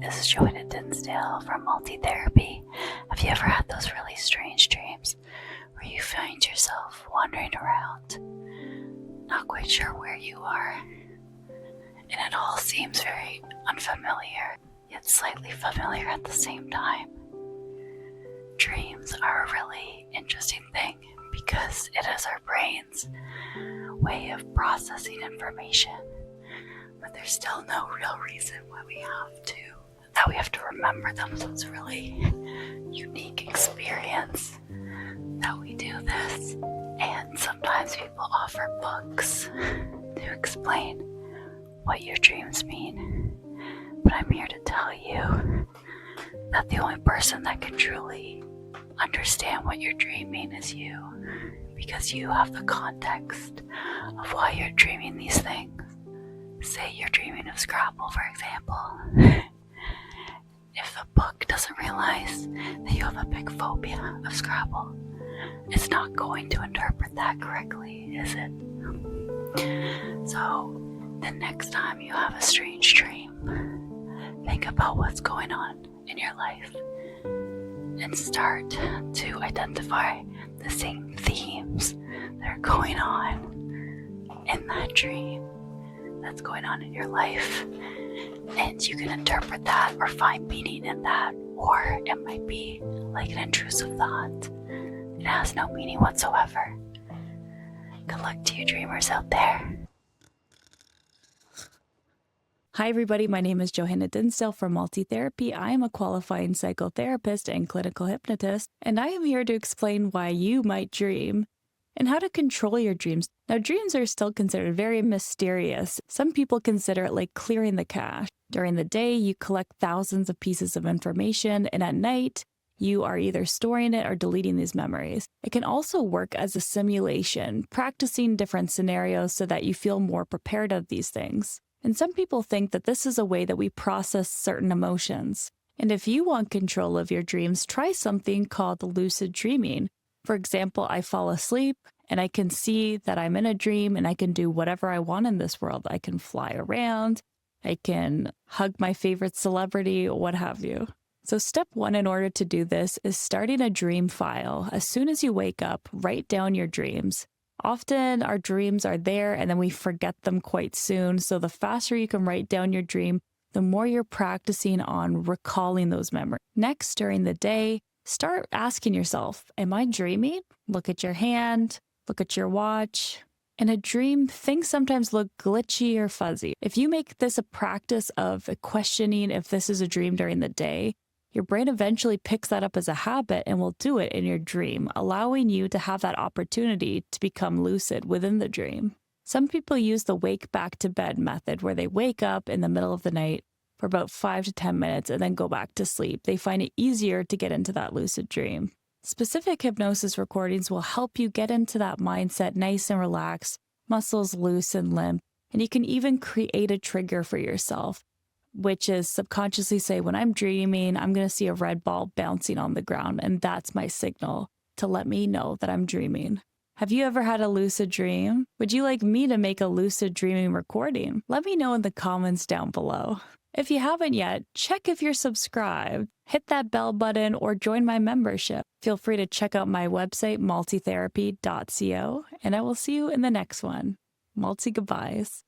this is Joanna Dinsdale from Multi-Therapy. Have you ever had those really strange dreams where you find yourself wandering around, not quite sure where you are, and it all seems very unfamiliar, yet slightly familiar at the same time? Dreams are a really interesting thing because it is our brain's way of processing information, but there's still no real reason why we have to remember them. So it's a really unique experience that we do this. And sometimes people offer books to explain what your dreams mean, but I'm here to tell you that the only person that can truly understand what you're dreaming is you, because you have the context of why you're dreaming these things. Say you're dreaming of Scrabble, for example. If the book doesn't realize that you have a big phobia of Scrabble, it's not going to interpret that correctly, is it? So, the next time you have a strange dream, think about what's going on in your life and start to identify the same themes that are going on in that dream that's going on in your life, and you can interpret that or find meaning in that, or it might be like an intrusive thought. It has no meaning whatsoever. Good luck to you dreamers out there. Hi everybody, my name is Johanna Dinsdale from Multi-Therapy. I am a qualifying psychotherapist and clinical hypnotist, and I am here to explain why you might dream and how to control your dreams. Now, dreams are still considered very mysterious. Some people consider it like clearing the cache. During the day, you collect thousands of pieces of information, and at night, you are either storing it or deleting these memories. It can also work as a simulation, practicing different scenarios so that you feel more prepared of these things. And some people think that this is a way that we process certain emotions. And if you want control of your dreams, try something called lucid dreaming. For example, I fall asleep and I can see that I'm in a dream and I can do whatever I want in this world. I can fly around, I can hug my favorite celebrity, what have you. So step one in order to do this is starting a dream file. As soon as you wake up, write down your dreams. Often our dreams are there and then we forget them quite soon. So the faster you can write down your dream, the more you're practicing on recalling those memories. Next, during the day, start asking yourself, am I dreaming? Look at your hand, look at your watch. In a dream, things sometimes look glitchy or fuzzy. If you make this a practice of questioning if this is a dream during the day, your brain eventually picks that up as a habit and will do it in your dream, allowing you to have that opportunity to become lucid within the dream. Some people use the wake back to bed method, where they wake up in the middle of the night for about 5 to 10 minutes and then go back to sleep. They find it easier to get into that lucid dream. Specific hypnosis recordings will help you get into that mindset nice and relaxed, muscles loose and limp, and you can even create a trigger for yourself, which is subconsciously say, when I'm dreaming, I'm going to see a red ball bouncing on the ground, and that's my signal to let me know that I'm dreaming. Have you ever had a lucid dream? Would you like me to make a lucid dreaming recording? Let me know in the comments down below. If you haven't yet, check if you're subscribed, hit that bell button, or join my membership. Feel free to check out my website, multitherapy.co, and I will see you in the next one. Multi goodbyes.